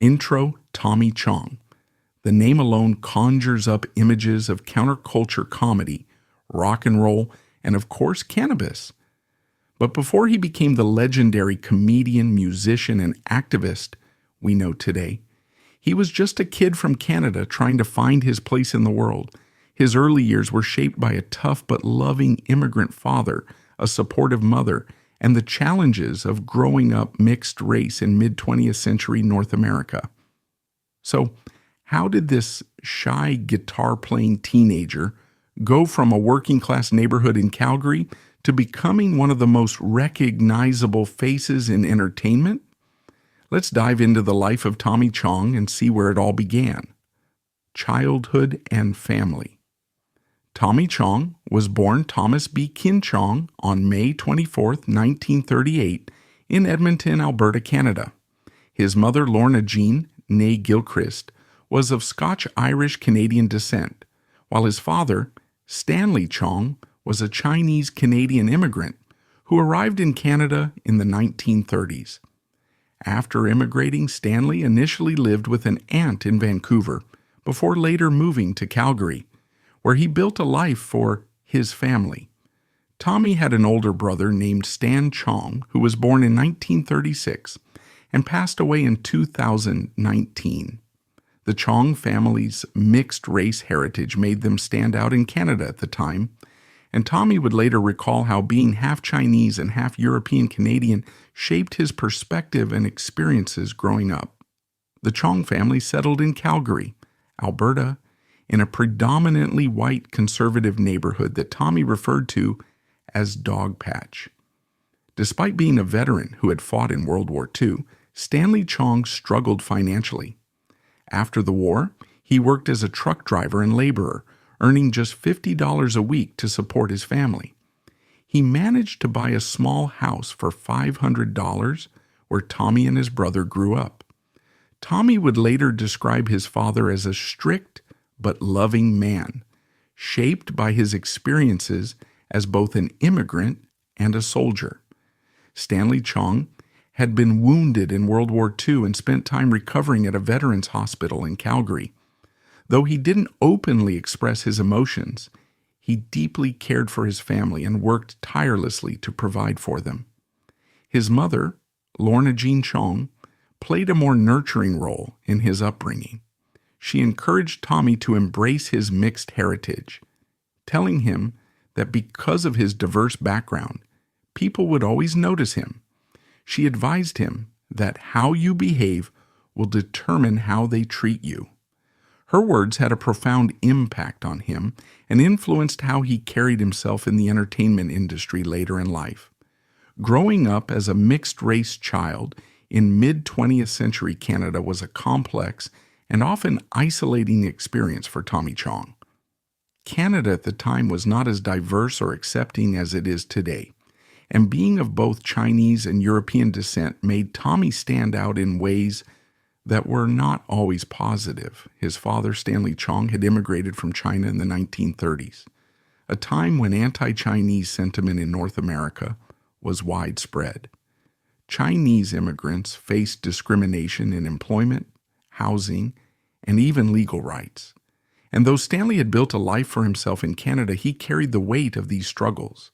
Intro: Tommy Chong. The name alone conjures up images of counterculture comedy, rock and roll, and of course cannabis. But before he became the legendary comedian, musician, and activist we know today, he was just a kid from Canada trying to find his place in the world. His early years were shaped by a tough but loving immigrant father, a supportive mother, and the challenges of growing up mixed race in mid-20th century North America. So, how did this shy guitar-playing teenager go from a working-class neighborhood in Calgary to becoming one of the most recognizable faces in entertainment? Let's dive into the life of Tommy Chong and see where it all began. Childhood and family. Tommy Chong was born Thomas B. Kin Chong on May 24, 1938, in Edmonton, Alberta, Canada. His mother, Lorna Jean, née Gilchrist, was of Scotch-Irish-Canadian descent, while his father, Stanley Chong, was a Chinese-Canadian immigrant who arrived in Canada in the 1930s. After immigrating, Stanley initially lived with an aunt in Vancouver before later moving to Calgary, where he built a life for his family. Tommy had an older brother named Stan Chong, who was born in 1936 and passed away in 2019. The Chong family's mixed-race heritage made them stand out in Canada at the time, and Tommy would later recall how being half Chinese and half European-Canadian shaped his perspective and experiences growing up. The Chong family settled in Calgary, Alberta, in a predominantly white conservative neighborhood that Tommy referred to as Dog Patch. Despite being a veteran who had fought in World War II, Stanley Chong struggled financially. After the war, he worked as a truck driver and laborer, earning just $50 a week to support his family. He managed to buy a small house for $500 where Tommy and his brother grew up. Tommy would later describe his father as a strict but loving man, shaped by his experiences as both an immigrant and a soldier. Stanley Chong had been wounded in World War II and spent time recovering at a veterans hospital in Calgary. Though he didn't openly express his emotions, he deeply cared for his family and worked tirelessly to provide for them. His mother, Lorna Jean Chong, played a more nurturing role in his upbringing. She encouraged Tommy to embrace his mixed heritage, telling him that because of his diverse background, people would always notice him. She advised him that how you behave will determine how they treat you. Her words had a profound impact on him and influenced how he carried himself in the entertainment industry later in life. Growing up as a mixed-race child in mid-20th century Canada was a complex and often isolating experience for Tommy Chong. Canada at the time was not as diverse or accepting as it is today, and being of both Chinese and European descent made Tommy stand out in ways that were not always positive. His father, Stanley Chong, had immigrated from China in the 1930s, a time when anti-Chinese sentiment in North America was widespread. Chinese immigrants faced discrimination in employment, housing, and even legal rights. And though Stanley had built a life for himself in Canada, he carried the weight of these struggles.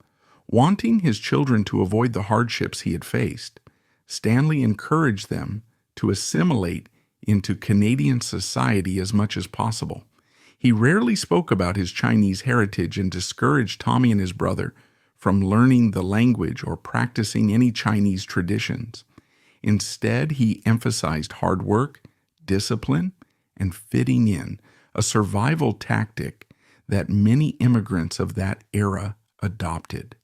Wanting his children to avoid the hardships he had faced, Stanley encouraged them to assimilate into Canadian society as much as possible. He rarely spoke about his Chinese heritage and discouraged Tommy and his brother from learning the language or practicing any Chinese traditions. Instead, he emphasized hard work, discipline, and fitting in, a survival tactic that many immigrants of that era adopted.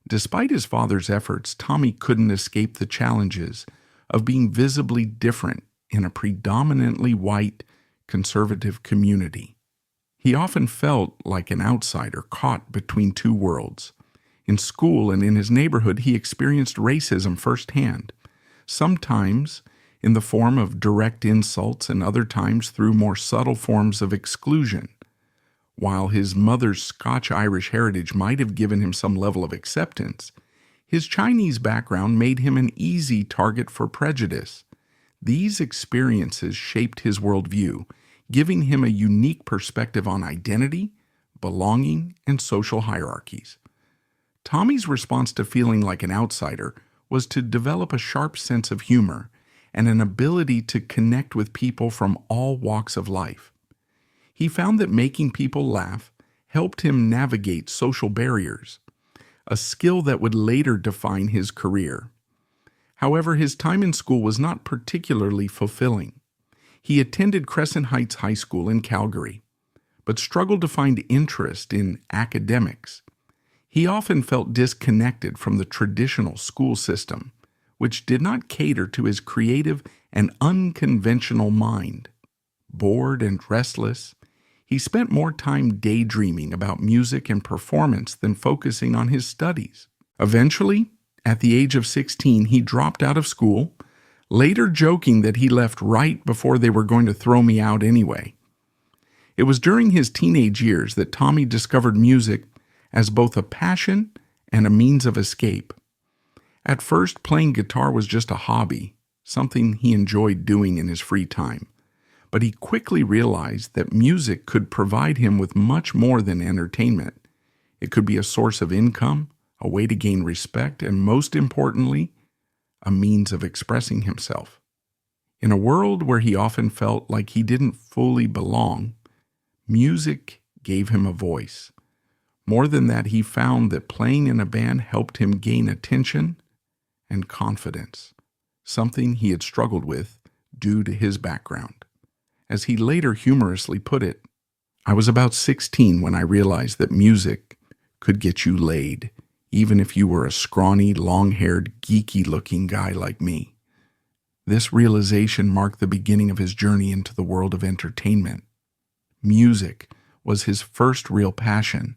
Despite his father's efforts, Tommy couldn't escape the challenges of being visibly different in a predominantly white, conservative community. He often felt like an outsider caught between two worlds. In school and in his neighborhood, he experienced racism firsthand, sometimes in the form of direct insults and other times through more subtle forms of exclusion. While his mother's Scotch-Irish heritage might have given him some level of acceptance, his Chinese background made him an easy target for prejudice. These experiences shaped his worldview, giving him a unique perspective on identity, belonging, and social hierarchies. Tommy's response to feeling like an outsider was to develop a sharp sense of humor and an ability to connect with people from all walks of life. He found that making people laugh helped him navigate social barriers, a skill that would later define his career. However, his time in school was not particularly fulfilling. He attended Crescent Heights High School in Calgary, but struggled to find interest in academics. He often felt disconnected from the traditional school system, which did not cater to his creative and unconventional mind. Bored and restless, he spent more time daydreaming about music and performance than focusing on his studies. Eventually, at the age of 16, he dropped out of school, later joking that he left right before they were going to throw me out anyway. It was during his teenage years that Tommy discovered music as both a passion and a means of escape. At first, playing guitar was just a hobby, something he enjoyed doing in his free time. But he quickly realized that music could provide him with much more than entertainment. It could be a source of income, a way to gain respect, and most importantly, a means of expressing himself. In a world where he often felt like he didn't fully belong, music gave him a voice. More than that, he found that playing in a band helped him gain attention and confidence, something he had struggled with due to his background. As he later humorously put it, "I was about 16 when I realized that music could get you laid, even if you were a scrawny, long-haired, geeky-looking guy like me." This realization marked the beginning of his journey into the world of entertainment. Music was his first real passion,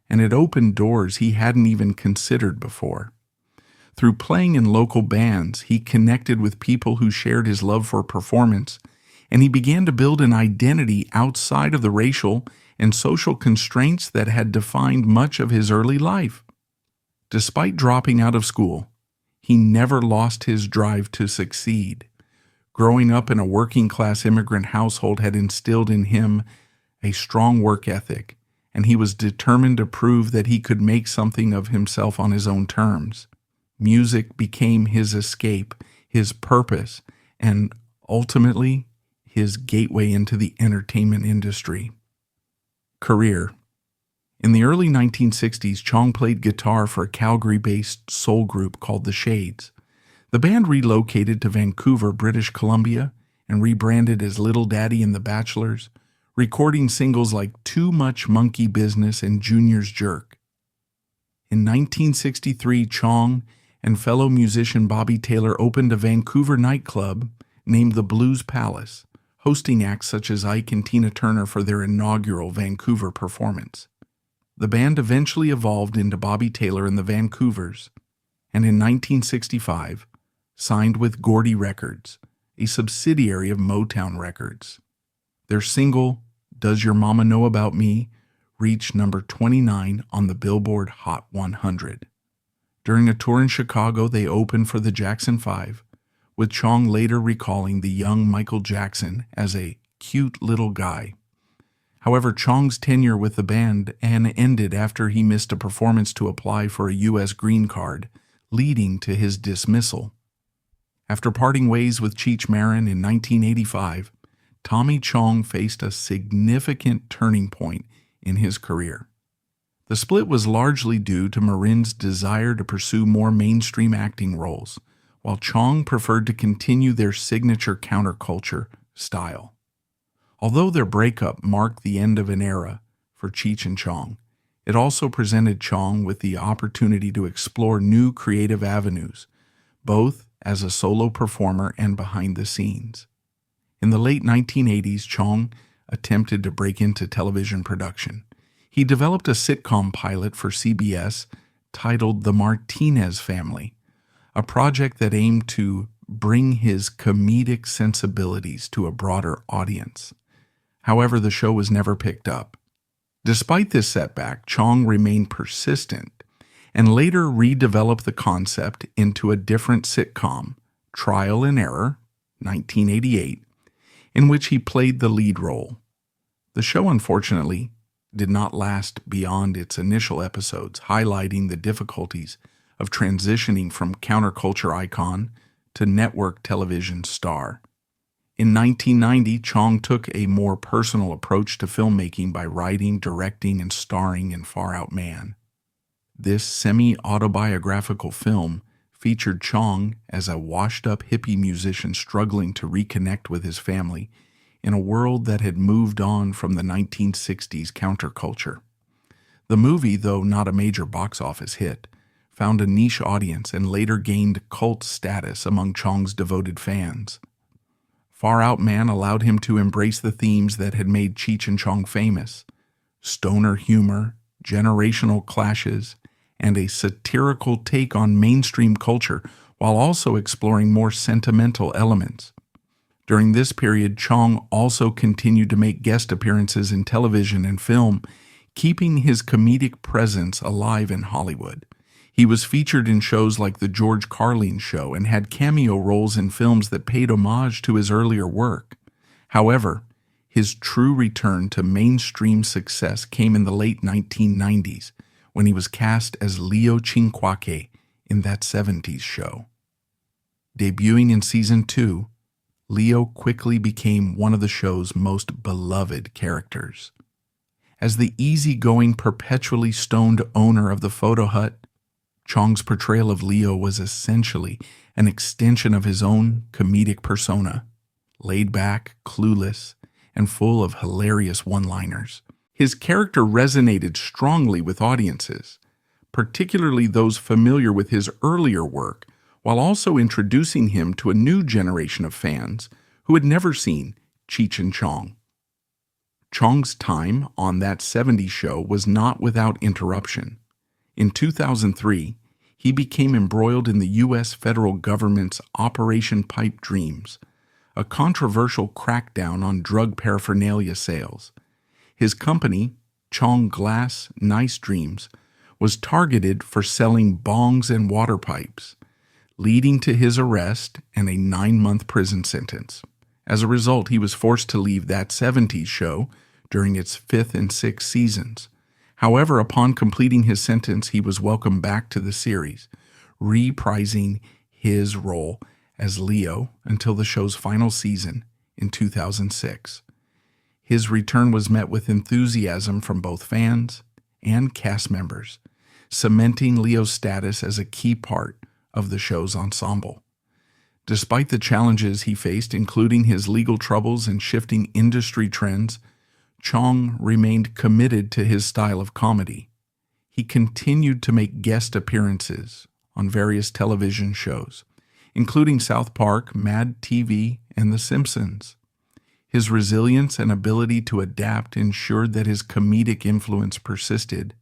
and it opened doors he hadn't even considered before. Through playing in local bands, he connected with people who shared his love for performance, and he began to build an identity outside of the racial and social constraints that had defined much of his early life. Despite dropping out of school, he never lost his drive to succeed. Growing up in a working-class immigrant household had instilled in him a strong work ethic, and he was determined to prove that he could make something of himself on his own terms. Music became his escape, his purpose, and ultimately his gateway into the entertainment industry. Career. In the early 1960s, Chong played guitar for a Calgary-based soul group called The Shades. The band relocated to Vancouver, British Columbia, and rebranded as Little Daddy and the Bachelors, recording singles like Too Much Monkey Business and Junior's Jerk. In 1963, Chong and fellow musician Bobby Taylor opened a Vancouver nightclub named the Blues Palace, hosting acts such as Ike and Tina Turner for their inaugural Vancouver performance. The band eventually evolved into Bobby Taylor and the Vancouvers, and in 1965 signed with Gordy Records, a subsidiary of Motown Records. Their single, Does Your Mama Know About Me, reached number 29 on the Billboard Hot 100. During a tour in Chicago, they opened for the Jackson 5, with Chong later recalling the young Michael Jackson as a cute little guy. However, Chong's tenure with the band ended after he missed a performance to apply for a U.S. green card, leading to his dismissal. After parting ways with Cheech Marin in 1985, Tommy Chong faced a significant turning point in his career. The split was largely due to Marin's desire to pursue more mainstream acting roles, while Chong preferred to continue their signature counterculture style. Although their breakup marked the end of an era for Cheech and Chong, it also presented Chong with the opportunity to explore new creative avenues, both as a solo performer and behind the scenes. In the late 1980s, Chong attempted to break into television production. He developed a sitcom pilot for CBS titled The Martinez Family, a project that aimed to bring his comedic sensibilities to a broader audience. However, the show was never picked up. Despite this setback, Chong remained persistent and later redeveloped the concept into a different sitcom, Trial and Error, 1988, in which he played the lead role. The show, unfortunately, did not last beyond its initial episodes, highlighting the difficulties of transitioning from counterculture icon to network television star. In 1990, Chong took a more personal approach to filmmaking by writing, directing, and starring in Far Out Man. This semi-autobiographical film featured Chong as a washed-up hippie musician struggling to reconnect with his family in a world that had moved on from the 1960s counterculture. The movie, though not a major box office hit, found a niche audience and later gained cult status among Chong's devoted fans. Far Out Man allowed him to embrace the themes that had made Cheech and Chong famous: stoner humor, generational clashes, and a satirical take on mainstream culture, while also exploring more sentimental elements. During this period, Chong also continued to make guest appearances in television and film, keeping his comedic presence alive in Hollywood. He was featured in shows like The George Carlin Show and had cameo roles in films that paid homage to his earlier work. However, his true return to mainstream success came in the late 1990s, when he was cast as Leo Chinquake in That 70s Show. Debuting in Season 2, Leo quickly became one of the show's most beloved characters. As the easygoing, perpetually stoned owner of the photo hut, Chong's portrayal of Leo was essentially an extension of his own comedic persona, laid back, clueless, and full of hilarious one-liners. His character resonated strongly with audiences, particularly those familiar with his earlier work, while also introducing him to a new generation of fans who had never seen Cheech and Chong. Chong's time on That 70s Show was not without interruption. In 2003, he became embroiled in the U.S. federal government's Operation Pipe Dreams, a controversial crackdown on drug paraphernalia sales. His company, Chong Glass Nice Dreams, was targeted for selling bongs and water pipes, leading to his arrest and a 9-month prison sentence. As a result, he was forced to leave That 70s Show during its 5th and 6th seasons. However, upon completing his sentence, he was welcomed back to the series, reprising his role as Leo until the show's final season in 2006. His return was met with enthusiasm from both fans and cast members, cementing Leo's status as a key part of the show's ensemble. Despite the challenges he faced, including his legal troubles and shifting industry trends, Chong remained committed to his style of comedy. He continued to make guest appearances on various television shows, including South Park, Mad TV, and The Simpsons. His resilience and ability to adapt ensured that his comedic influence persisted,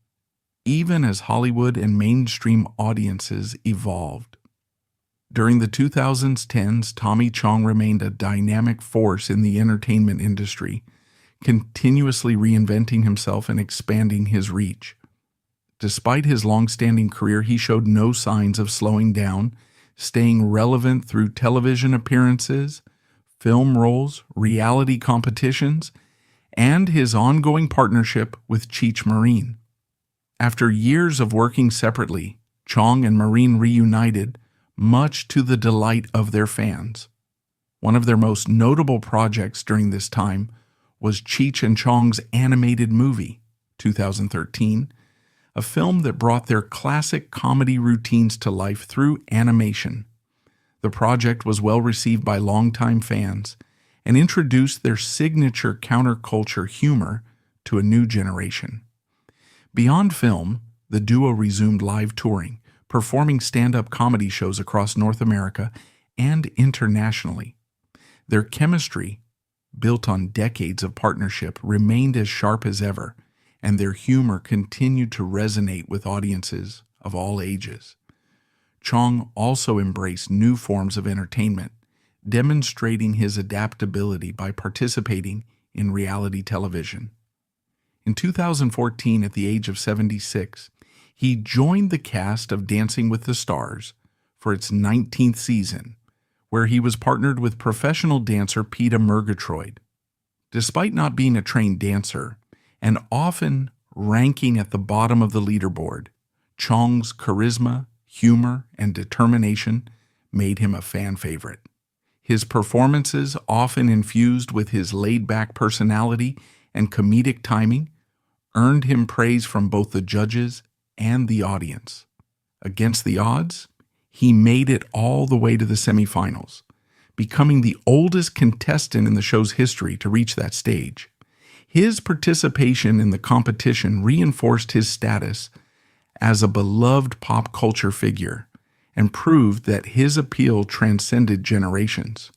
even as Hollywood and mainstream audiences evolved. During the 2010s, Tommy Chong remained a dynamic force in the entertainment industry, continuously reinventing himself and expanding his reach. Despite his long-standing career, he showed no signs of slowing down, staying relevant through television appearances, film roles, reality competitions, and his ongoing partnership with Cheech Marine. After years of working separately, Chong and Marine reunited, much to the delight of their fans. One of their most notable projects during this time was Cheech and Chong's animated movie, 2013, a film that brought their classic comedy routines to life through animation. The project was well received by longtime fans and introduced their signature counterculture humor to a new generation. Beyond film, the duo resumed live touring, performing stand-up comedy shows across North America and internationally. Their chemistry, built on decades of partnership, remained as sharp as ever, and their humor continued to resonate with audiences of all ages. Chong also embraced new forms of entertainment, demonstrating his adaptability by participating in reality television. In 2014, at the age of 76, he joined the cast of Dancing with the Stars for its 19th season, where he was partnered with professional dancer Peter Murgatroyd. Despite not being a trained dancer, and often ranking at the bottom of the leaderboard, Chong's charisma, humor, and determination made him a fan favorite. His performances, often infused with his laid-back personality and comedic timing, earned him praise from both the judges and the audience. Against the odds, he made it all the way to the semifinals, becoming the oldest contestant in the show's history to reach that stage. His participation in the competition reinforced his status as a beloved pop culture figure and proved that his appeal transcended generations.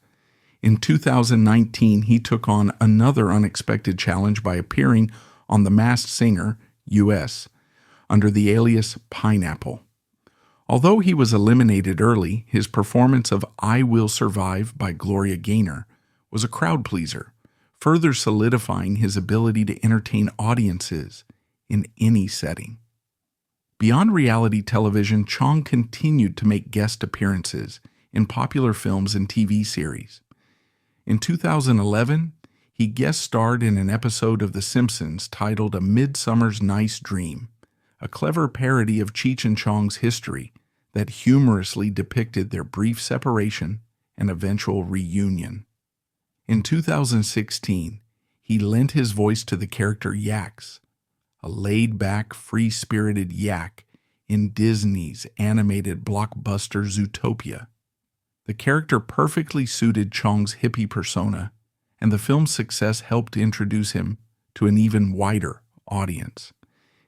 In 2019, he took on another unexpected challenge by appearing on The Masked Singer, U.S., under the alias Pineapple. Although he was eliminated early, his performance of I Will Survive by Gloria Gaynor was a crowd pleaser, further solidifying his ability to entertain audiences in any setting. Beyond reality television, Chong continued to make guest appearances in popular films and TV series. In 2011, he guest starred in an episode of The Simpsons titled A Midsummer's Nice Dream, a clever parody of Cheech and Chong's history that humorously depicted their brief separation and eventual reunion. In 2016, he lent his voice to the character Yax, a laid-back, free-spirited yak in Disney's animated blockbuster Zootopia. The character perfectly suited Chong's hippie persona, and the film's success helped introduce him to an even wider audience.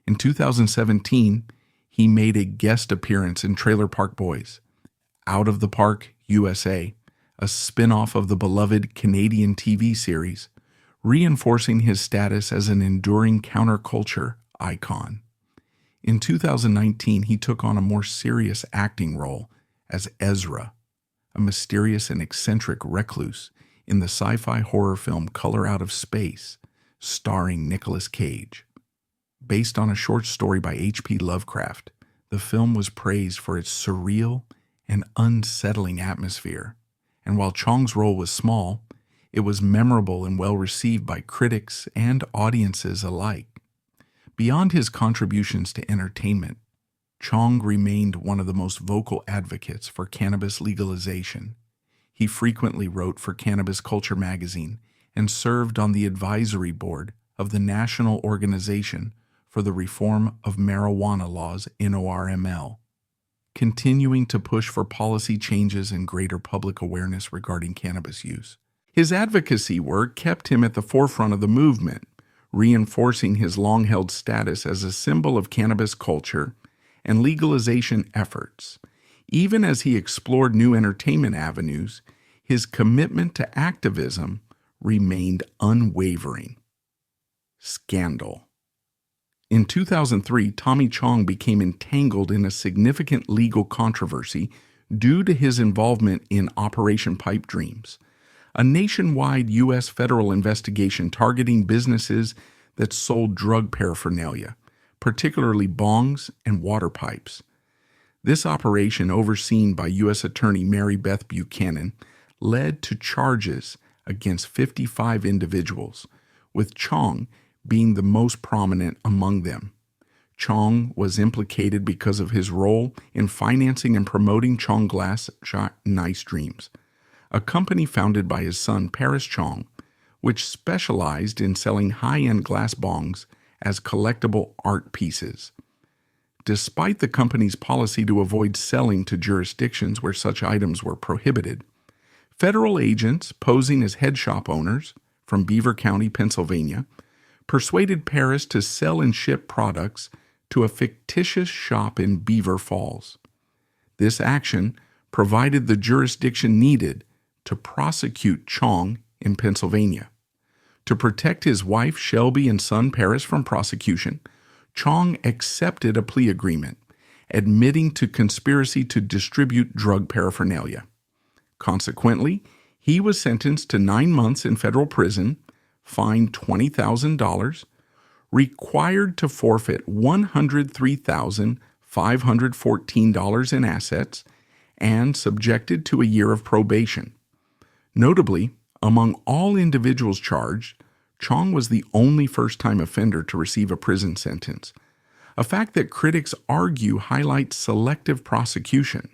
In 2017, he made a guest appearance in Trailer Park Boys, Out of the Park, USA, a spin-off of the beloved Canadian TV series, reinforcing his status as an enduring counterculture icon. In 2019, he took on a more serious acting role as Ezra, a mysterious and eccentric recluse in the sci-fi horror film Color Out of Space, starring Nicolas Cage. Based on a short story by H.P. Lovecraft, the film was praised for its surreal and unsettling atmosphere, and while Chong's role was small, it was memorable and well received by critics and audiences alike. Beyond his contributions to entertainment, Chong remained one of the most vocal advocates for cannabis legalization. He frequently wrote for Cannabis Culture magazine and served on the advisory board of the National Organization for the Reform of Marijuana Laws, NORML, continuing to push for policy changes and greater public awareness regarding cannabis use. His advocacy work kept him at the forefront of the movement, reinforcing his long-held status as a symbol of cannabis culture and legalization efforts. Even as he explored new entertainment avenues, his commitment to activism remained unwavering. Scandal. In 2003, Tommy Chong became entangled in a significant legal controversy due to his involvement in Operation Pipe Dreams, a nationwide U.S. federal investigation targeting businesses that sold drug paraphernalia, particularly bongs and water pipes. This operation, overseen by U.S. Attorney Mary Beth Buchanan, led to charges against 55 individuals, with Chong being the most prominent among them. Chong was implicated because of his role in financing and promoting Chong Glass Shot Nice Dreams, a company founded by his son Paris Chong, which specialized in selling high-end glass bongs as collectible art pieces. Despite the company's policy to avoid selling to jurisdictions where such items were prohibited, federal agents posing as head shop owners from Beaver County, Pennsylvania, persuaded Paris to sell and ship products to a fictitious shop in Beaver Falls. This action provided the jurisdiction needed to prosecute Chong in Pennsylvania. To protect his wife Shelby and son Paris from prosecution, Chong accepted a plea agreement, admitting to conspiracy to distribute drug paraphernalia. Consequently, he was sentenced to 9 months in federal prison, fined $20,000, required to forfeit $103,514 in assets, and subjected to a year of probation. Notably, among all individuals charged, Chong was the only first-time offender to receive a prison sentence, a fact that critics argue highlights selective prosecution.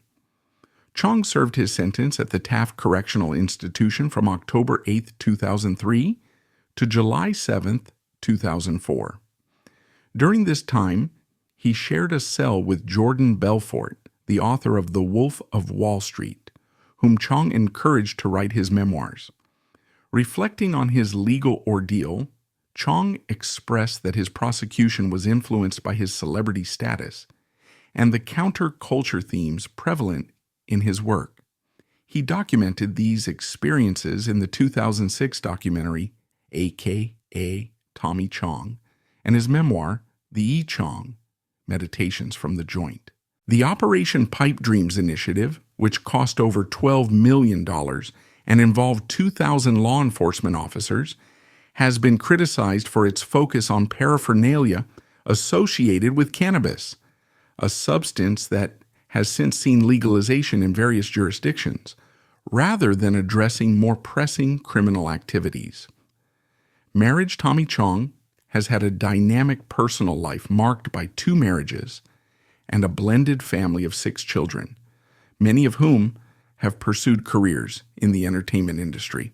Chong served his sentence at the Taft Correctional Institution from October 8, 2003 to July 7, 2004. During this time, he shared a cell with Jordan Belfort, the author of The Wolf of Wall Street, whom Chong encouraged to write his memoirs. Reflecting on his legal ordeal, Chong expressed that his prosecution was influenced by his celebrity status and the counterculture themes prevalent in his work. He documented these experiences in the 2006 documentary, a.k.a. Tommy Chong, and his memoir, The E. Chong, Meditations from the Joint. The Operation Pipe Dreams initiative, which cost over $12 million and involved 2,000 law enforcement officers, has been criticized for its focus on paraphernalia associated with cannabis, a substance that has since seen legalization in various jurisdictions, rather than addressing more pressing criminal activities. Marriage Tommy Chong has had a dynamic personal life marked by 2 marriages and a blended family of 6 children, many of whom have pursued careers in the entertainment industry.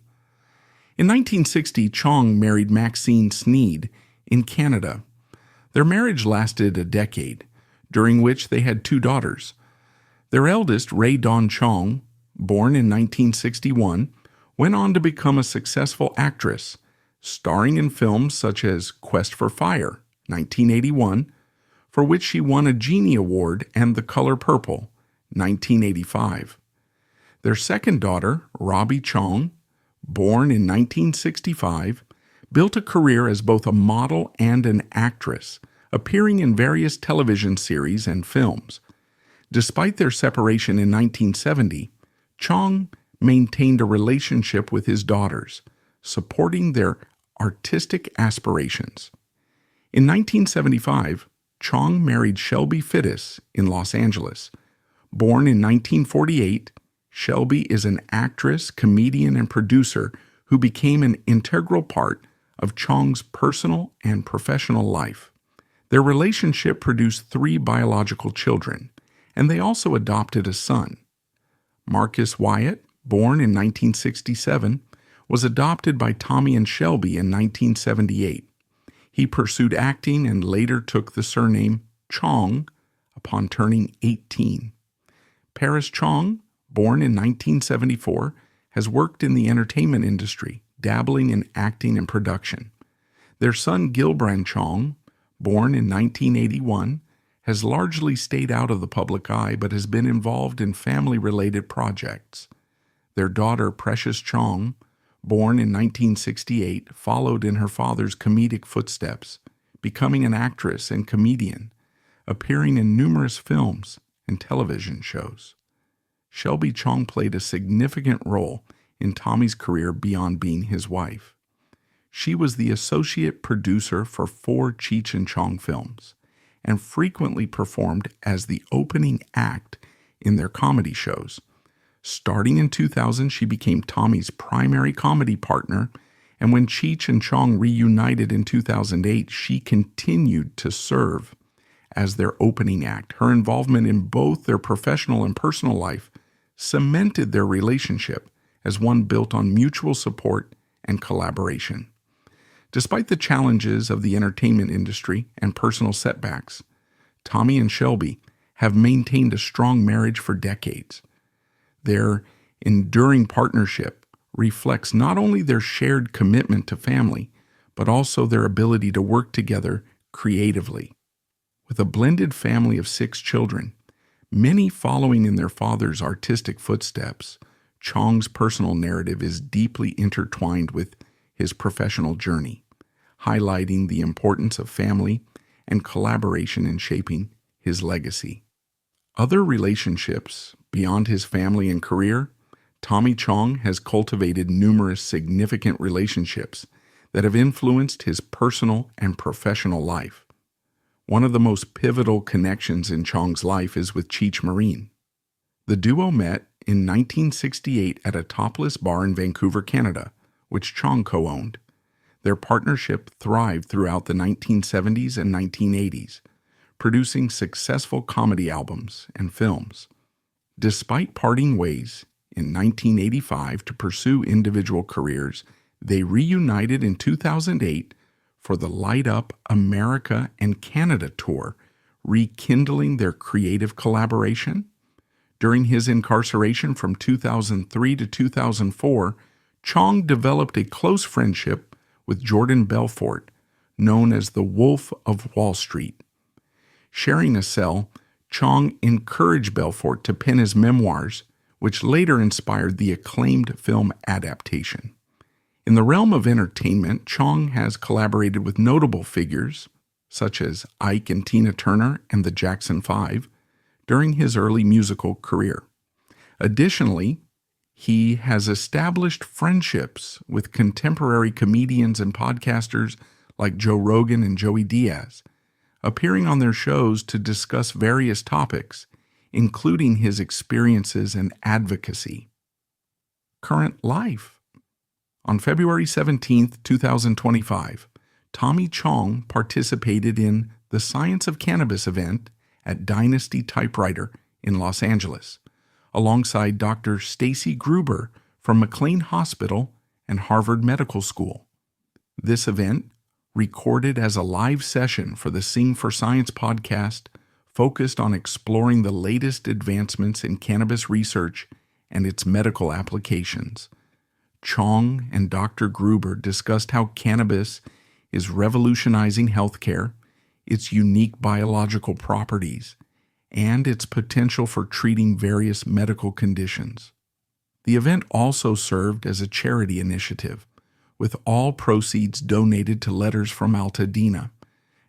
In 1960, Chong married Maxine Sneed in Canada. Their marriage lasted a decade, during which they had 2 daughters. Their eldest, Ray Dawn Chong, born in 1961, went on to become a successful actress, starring in films such as Quest for Fire, 1981, for which she won a Genie Award, and The Color Purple, 1985. Their second daughter, Robbie Chong, born in 1965, built a career as both a model and an actress, appearing in various television series and films. Despite their separation in 1970, Chong maintained a relationship with his daughters, supporting their artistic aspirations. In 1975, Chong married Shelby Fittis in Los Angeles. Born in 1948, Shelby is an actress, comedian, and producer who became an integral part of Chong's personal and professional life. Their relationship produced 3 biological children, and they also adopted a son. Marcus Wyatt, born in 1967, was adopted by Tommy and Shelby in 1978. He pursued acting and later took the surname Chong upon turning 18. Paris Chong, born in 1974, has worked in the entertainment industry, dabbling in acting and production. Their son Gilbran Chong, born in 1981, has largely stayed out of the public eye but has been involved in family-related projects. Their daughter Precious Chong, born in 1968, followed in her father's comedic footsteps, becoming an actress and comedian, appearing in numerous films and television shows. Shelby Chong played a significant role in Tommy's career beyond being his wife. She was the associate producer for 4 Cheech and Chong films and frequently performed as the opening act in their comedy shows. Starting in 2000, she became Tommy's primary comedy partner, and when Cheech and Chong reunited in 2008, she continued to serve as their opening act. Her involvement in both their professional and personal life cemented their relationship as one built on mutual support and collaboration. Despite the challenges of the entertainment industry and personal setbacks, Tommy and Shelby have maintained a strong marriage for decades. Their enduring partnership reflects not only their shared commitment to family, but also their ability to work together creatively. With a blended family of 6 children, many following in their father's artistic footsteps, Chong's personal narrative is deeply intertwined with his professional journey, highlighting the importance of family and collaboration in shaping his legacy. Other relationships beyond his family and career, Tommy Chong has cultivated numerous significant relationships that have influenced his personal and professional life. One of the most pivotal connections in Chong's life is with Cheech Marine. The duo met in 1968 at a topless bar in Vancouver, Canada, which Chong co-owned. Their partnership thrived throughout the 1970s and 1980s, producing successful comedy albums and films. Despite parting ways in 1985 to pursue individual careers, they reunited in 2008 for the Light Up America and Canada tour, rekindling their creative collaboration. During his incarceration from 2003 to 2004, Chong developed a close friendship with Jordan Belfort, known as the Wolf of Wall Street. Sharing a cell, Chong encouraged Belfort to pen his memoirs, which later inspired the acclaimed film adaptation. In the realm of entertainment, Chong has collaborated with notable figures such as Ike and Tina Turner and the Jackson 5 during his early musical career. Additionally, he has established friendships with contemporary comedians and podcasters like Joe Rogan and Joey Diaz, appearing on their shows to discuss various topics, including his experiences and advocacy. Current life. On February 17, 2025, Tommy Chong participated in the Science of Cannabis event at Dynasty Typewriter in Los Angeles, alongside Dr. Stacy Gruber from McLean Hospital and Harvard Medical School. This event, recorded as a live session for the Sing for Science podcast, focused on exploring the latest advancements in cannabis research and its medical applications. Chong and Dr. Gruber discussed how cannabis is revolutionizing healthcare, its unique biological properties, and its potential for treating various medical conditions. The event also served as a charity initiative, with all proceeds donated to Letters from Altadena,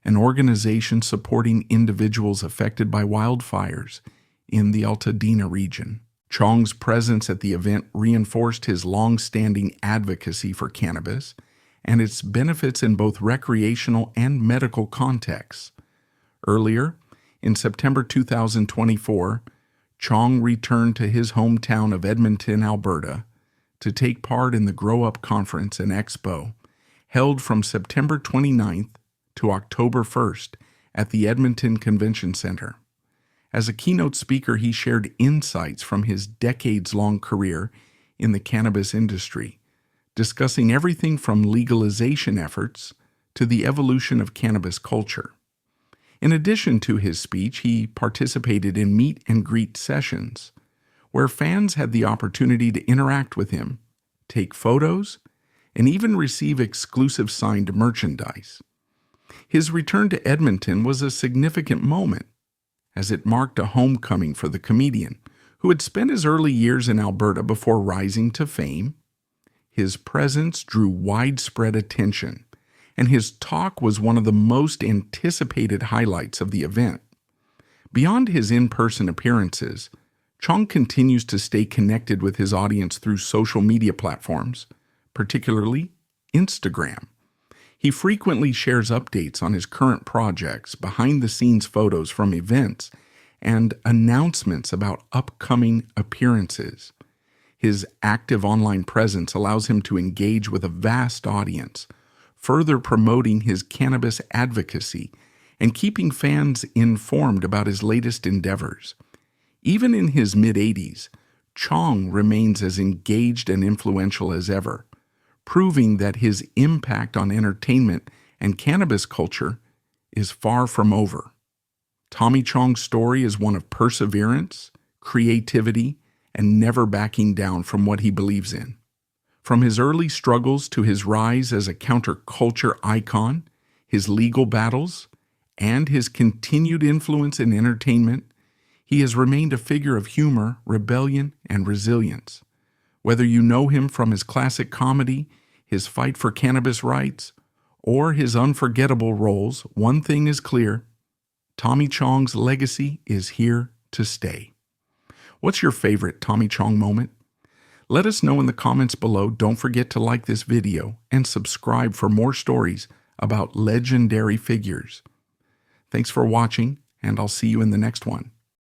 an organization supporting individuals affected by wildfires in the Altadena region. Chong's presence at the event reinforced his long-standing advocacy for cannabis and its benefits in both recreational and medical contexts. Earlier, in September 2024, Chong returned to his hometown of Edmonton, Alberta, to take part in the Grow Up Conference and Expo, held from September 29th to October 1st at the Edmonton Convention Center. As a keynote speaker, he shared insights from his decades-long career in the cannabis industry, discussing everything from legalization efforts to the evolution of cannabis culture. In addition to his speech, he participated in meet and greet sessions, where fans had the opportunity to interact with him, take photos, and even receive exclusive signed merchandise. His return to Edmonton was a significant moment, as it marked a homecoming for the comedian, who had spent his early years in Alberta before rising to fame. His presence drew widespread attention, and his talk was one of the most anticipated highlights of the event. Beyond his in-person appearances, Chong continues to stay connected with his audience through social media platforms, particularly Instagram. He frequently shares updates on his current projects, behind-the-scenes photos from events, and announcements about upcoming appearances. His active online presence allows him to engage with a vast audience, further promoting his cannabis advocacy and keeping fans informed about his latest endeavors. Even in his mid-80s, Chong remains as engaged and influential as ever, proving that his impact on entertainment and cannabis culture is far from over. Tommy Chong's story is one of perseverance, creativity, and never backing down from what he believes in. From his early struggles to his rise as a counterculture icon, his legal battles, and his continued influence in entertainment, he has remained a figure of humor, rebellion, and resilience. Whether you know him from his classic comedy, his fight for cannabis rights, or his unforgettable roles, one thing is clear: Tommy Chong's legacy is here to stay. What's your favorite Tommy Chong moment? Let us know in the comments below. Don't forget to like this video and subscribe for more stories about legendary figures. Thanks for watching, and I'll see you in the next one.